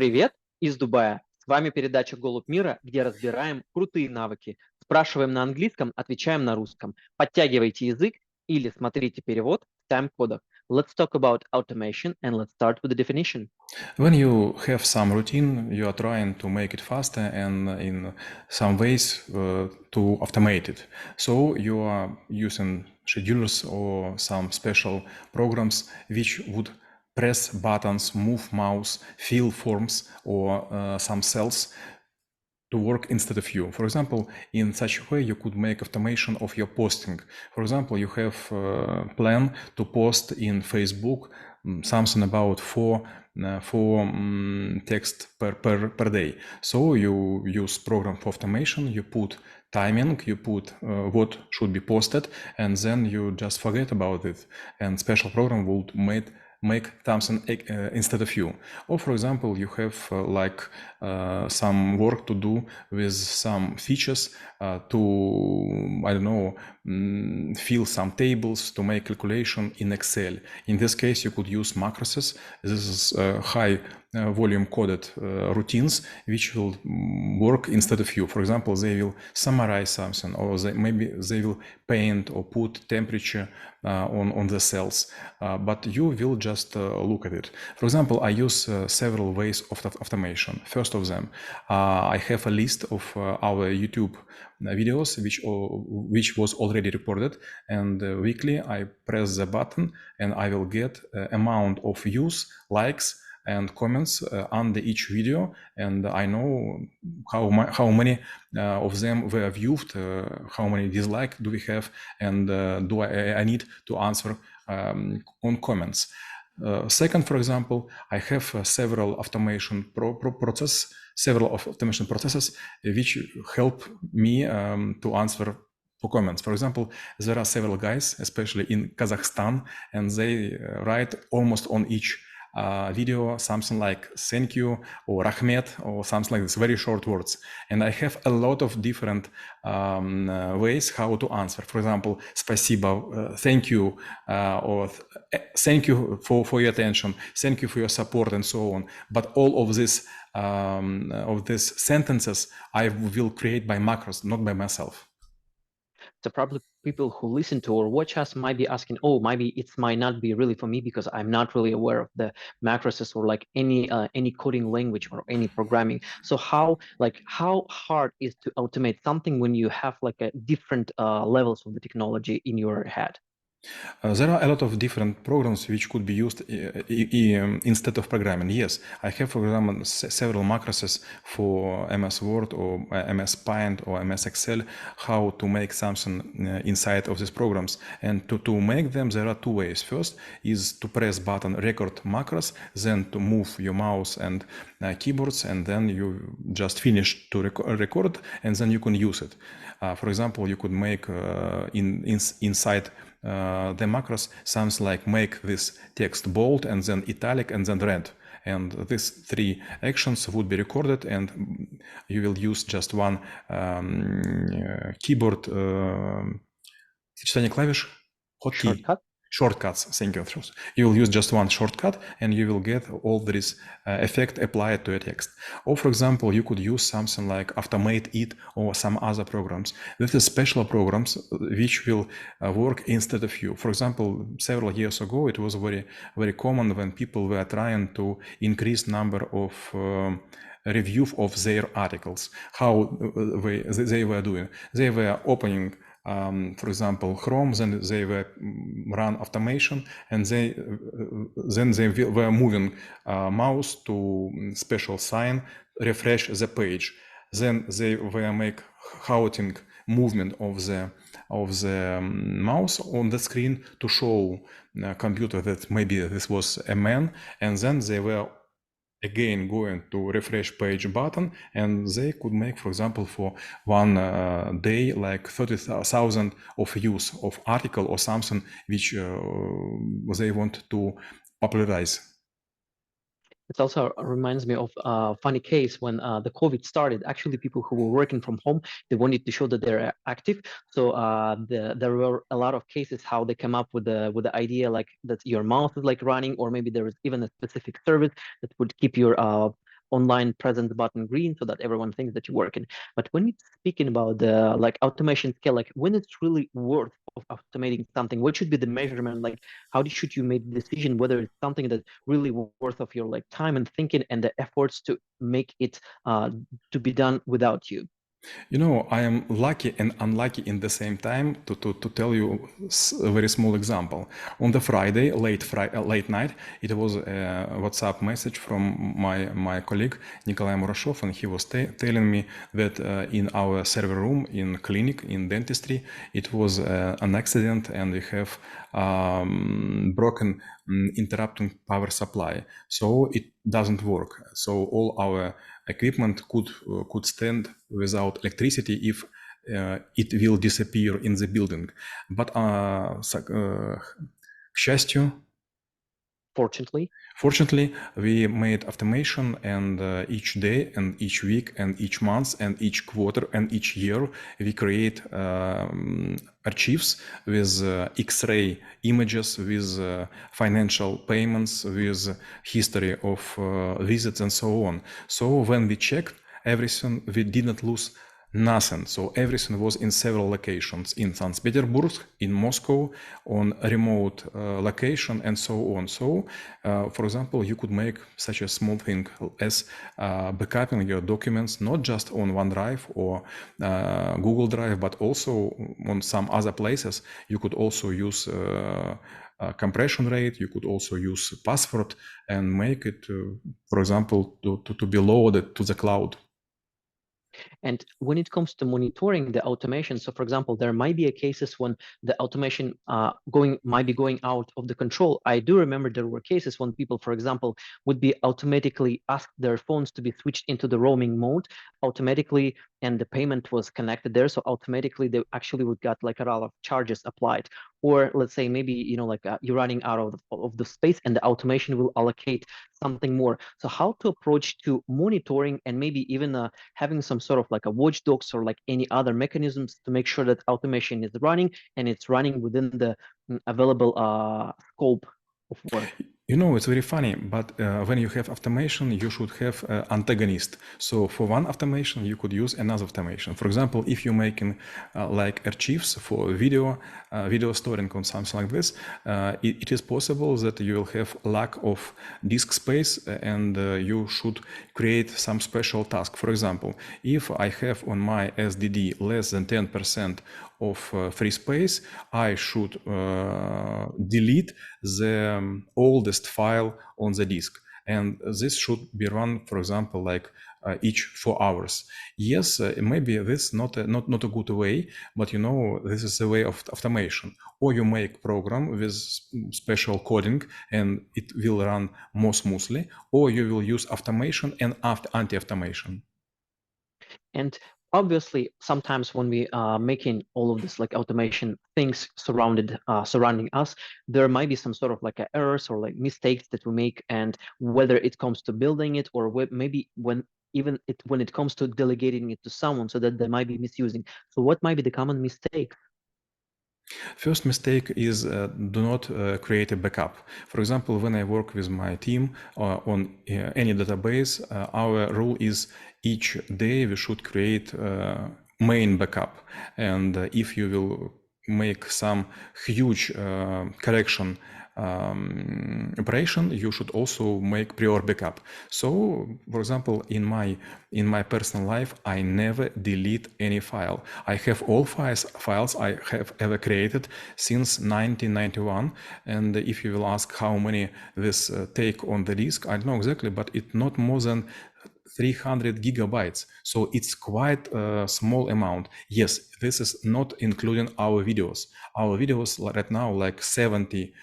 Привет из Дубая. С вами передача «Голубь мира», где разбираем крутые навыки. Спрашиваем на английском, отвечаем на русском. Подтягивайте язык или смотрите перевод в тайм-кодах. Let's talk about automation and let's start with the definition. When you have some routine, you are trying to make it faster and in some ways to automate it. So you are using schedulers or some special programs which would press buttons, move mouse, fill forms or some cells to work instead of you. For example, in such a way, you could make automation of your posting. For example, you have a plan to post in Facebook something about four text per day. So you use program for automation, you put timing, you put what should be posted, and then you just forget about it. And special program would make something instead of you. Or for example, you have some work to do with some features to, I don't know, fill some tables to make calculation in Excel. In this case, you could use macroses. This is high volume coded routines which will work instead of you. For example, they will summarize something, or maybe they will paint or put temperature on the cells, but you will just look at it. For example, I use several ways of automation. First of them, I have a list of our YouTube videos which was already recorded, and weekly I press the button and I will get amount of views, likes and comments under each video, and I know how many of them were viewed, how many dislike do we have, and do I need to answer on comments. Second, for example, I have several automation processes which help me to answer for comments. For example, there are several guys, especially in Kazakhstan, and they write almost on each video something like thank you or rahmet or something like this, very short words. And I have a lot of different ways how to answer. For example, спасибо, thank you, or thank you for your attention, thank you for your support, and so on. But all of these sentences I will create by macros, not by myself. So probably people who listen to or watch us might be asking, oh, maybe it might not be really for me because I'm not really aware of the macroses or like any coding language or any programming. So how hard is to automate something when you have like a different levels of the technology in your head? There are a lot of different programs which could be used instead of programming. Yes, I have, for example, several macroses for MS Word or MS Paint or MS Excel, how to make something inside of these programs. And to make them, there are two ways. First is to press button record macros, then to move your mouse and keyboards, and then you just finish to record, and then you can use it. For example, you could make inside the macros sounds like make this text bold and then italic and then red, and these three actions would be recorded, and you will use just one keyboard сочетание клавиш, hotkey shortcuts. Thank you. You will use just one shortcut and you will get all this effect applied to a text. Or for example, you could use something like Automate It or some other programs. This is special programs which will work instead of you. For example, several years ago, it was very, very common when people were trying to increase number of review of their articles, how they were doing. They were opening for example, Chrome, then they were run automation, and then they were moving mouse to special sign, refresh the page. Then they were make halting movement of the mouse on the screen to show computer that maybe this was a man, and then they were again going to refresh page button, and they could make, for example, for one day like 30,000 of views of article or something which they want to popularize. It also reminds me of a funny case when the COVID started. Actually, people who were working from home, they wanted to show that they're active. So there were a lot of cases how they come up with the idea like that your mouse is like running, or maybe there is even a specific service that would keep your online presence button green so that everyone thinks that you're working. But when we're speaking about the like automation scale, like when it's really worth of automating something, what should be the measurement? Like should you make the decision whether it's something that really worth of your like time and thinking and the efforts to make it to be done without you? You know, I am lucky and unlucky in the same time to tell you a very small example. On the Friday, late night, it was a WhatsApp message from my colleague Nikolai Murashov, and he was telling me that in our server room in clinic in dentistry, it was an accident, and we have broken interrupting power supply, so it doesn't work. So all our equipment could stand without electricity if it will disappear in the building. But к счастью, Fortunately, we made automation, and each day and each week and each month and each quarter and each year we create archives with X-ray images, with financial payments, with history of visits and so on. So when we checked everything, we didn't lose nothing. So everything was in several locations, in St. Petersburg, in Moscow, on a remote location, and so on. So, for example, you could make such a small thing as backupping your documents, not just on OneDrive or Google Drive, but also on some other places. You could also use compression rate. You could also use password and make it, for example, to be loaded to the cloud. And when it comes to monitoring the automation, so for example, there might be cases when the automation might be going out of the control. I do remember there were cases when people, for example, would be automatically asked their phones to be switched into the roaming mode automatically, and the payment was connected there. So automatically they actually would get like a lot of charges applied. Or let's say maybe, you're running out of the space and the automation will allocate something more. So how to approach to monitoring and maybe even having some sort of like a watchdogs or like any other mechanisms to make sure that automation is running and it's running within the available scope of work. You know, it's very funny, but when you have automation, you should have antagonist. So for one automation, you could use another automation. For example, if you're making like archives for video storing or something like this, it is possible that you will have lack of disk space, and you should create some special task. For example, if I have on my SSD less than 10% of free space, I should delete the oldest file on the disk, and this should be run, for example, like each 4 hours. Yes, maybe this not a good way, but you know, this is a way of automation. Or you make program with special coding and it will run more smoothly, or you will use automation and anti-automation. And obviously, sometimes when we are making all of this like automation things surrounding us, there might be some sort of like errors or like mistakes that we make, and whether it comes to building it or maybe when it comes to delegating it to someone, so that they might be misusing. So what might be the common mistake? First mistake is do not create a backup. For example, when I work with my team on any database, our rule is each day we should create main backup. And if you will make some huge correction operation, you should also make prior backup. So, for example, in my personal life, I never delete any file. I have all files I have ever created since 1991. And if you will ask how many this take on the disk, I don't know exactly, but it's not more than 300 gigabytes. So it's quite a small amount. Yes, this is not including our videos. Our videos right now like 70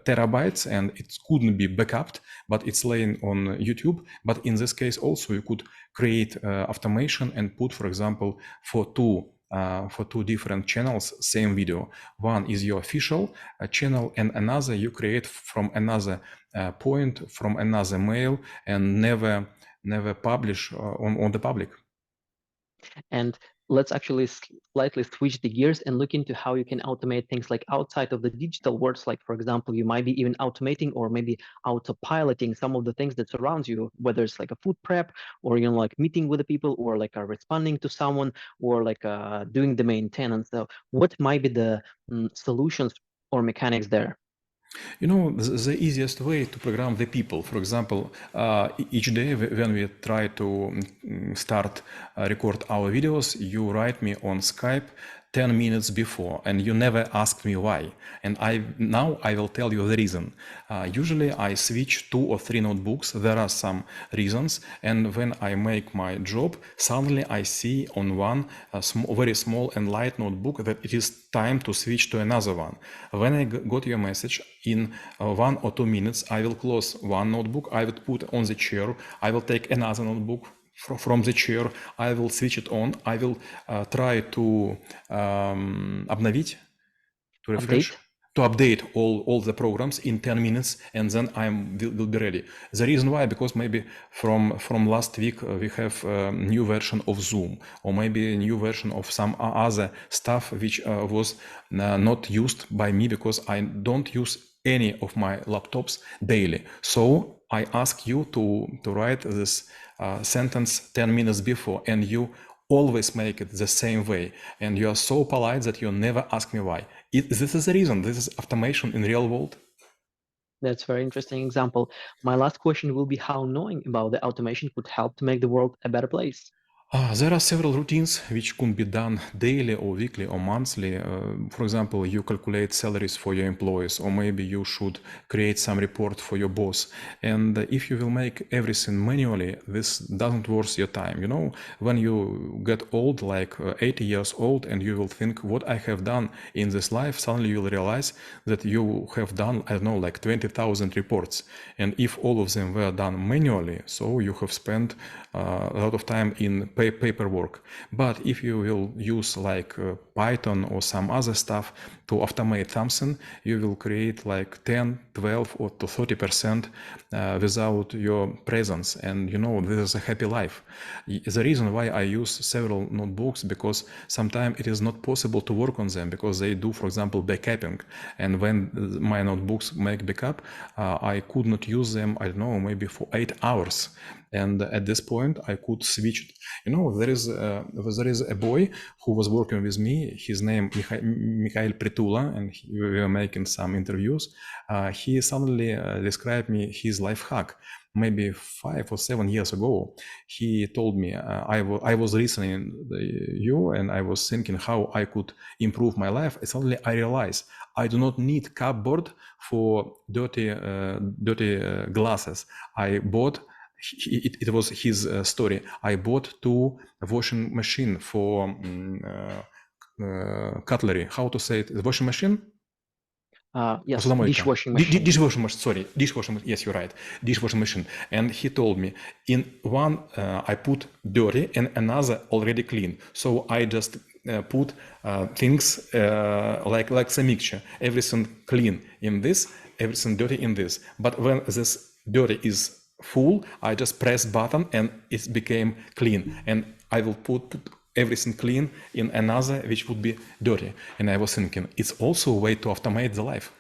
terabytes, and it couldn't be backupped, but it's laying on YouTube. But in this case also you could create automation and put, for example, for two different channels, same video. One is your official channel, and another you create from another point, from another mail, and never publish on the public. And let's actually slightly switch the gears and look into how you can automate things like outside of the digital worlds. Like, for example, you might be even automating or maybe autopiloting some of the things that surrounds you, whether it's like a food prep or, like meeting with the people or like responding to someone or like doing the maintenance. So what might be the solutions or mechanics there? You know, the easiest way to program the people, for example, each day when we try to start record our videos, you write me on Skype 10 minutes before and you never ask me why. And now I will tell you the reason. Usually I switch 2 or 3 notebooks. There are some reasons. And when I make my job, suddenly I see on one very small and light notebook that it is time to switch to another one. When I got your message, in 1 or 2 minutes, I will close one notebook, I will put on the chair, I will take another notebook from the chair, I will switch it on, I will try to обновить, to refresh, Update? to update all the programs in 10 minutes, and then I will be ready. The reason why, because maybe from last week we have a new version of Zoom, or maybe a new version of some other stuff which was not used by me because I don't use any of my laptops daily. So I ask you to write this sentence 10 minutes before, and you always make it the same way, and you are so polite that you never ask me why. This is the reason. This is automation in real world. That's a very interesting example. My last question will be how knowing about the automation could help to make the world a better place. There are several routines which could be done daily or weekly or monthly. For example, you calculate salaries for your employees, or maybe you should create some report for your boss. And if you will make everything manually, this doesn't worth your time. You know, when you get old, like 80 years old, and you will think what I have done in this life, suddenly you will realize that you have done, I don't know, like 20,000 reports. And if all of them were done manually, so you have spent a lot of time in paperwork. But if you will use like Python or some other stuff to automate something, you will create like 10, 12 or to 30% without your presence. And you know, this is a happy life. The reason why I use several notebooks, because sometimes it is not possible to work on them because they do, for example, backupping. And when my notebooks make backup, I could not use them, I don't know, maybe for 8 hours. And at this point, I could switch. You know, there is a boy who was working with me. His name Mikhail Pritula, and we were making some interviews. He suddenly described me his life hack. Maybe 5 or 7 years ago, he told me, I was listening to you and I was thinking how I could improve my life. And suddenly I realized I do not need cupboard for dirty glasses. I bought. It was his story. I bought 2 washing machine for cutlery. How to say it? The washing machine? Yes, Посудомойка. dishwashing machine. Dishwashing machine. Sorry, dishwashing machine. Yes, you're right. Dishwashing machine. And he told me in one I put dirty and another already clean. So I just put things like some mixture. Everything clean in this, everything dirty in this. But when this dirty is full, I just press button and it became clean. And I will put everything clean in another which would be dirty. And I was thinking, it's also a way to automate the life.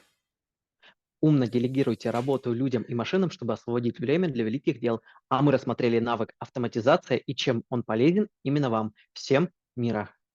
Умно делегируйте работу людям и машинам, чтобы освободить время для великих дел. А мы рассмотрели навык автоматизация и чем он полезен именно вам. Всем мира!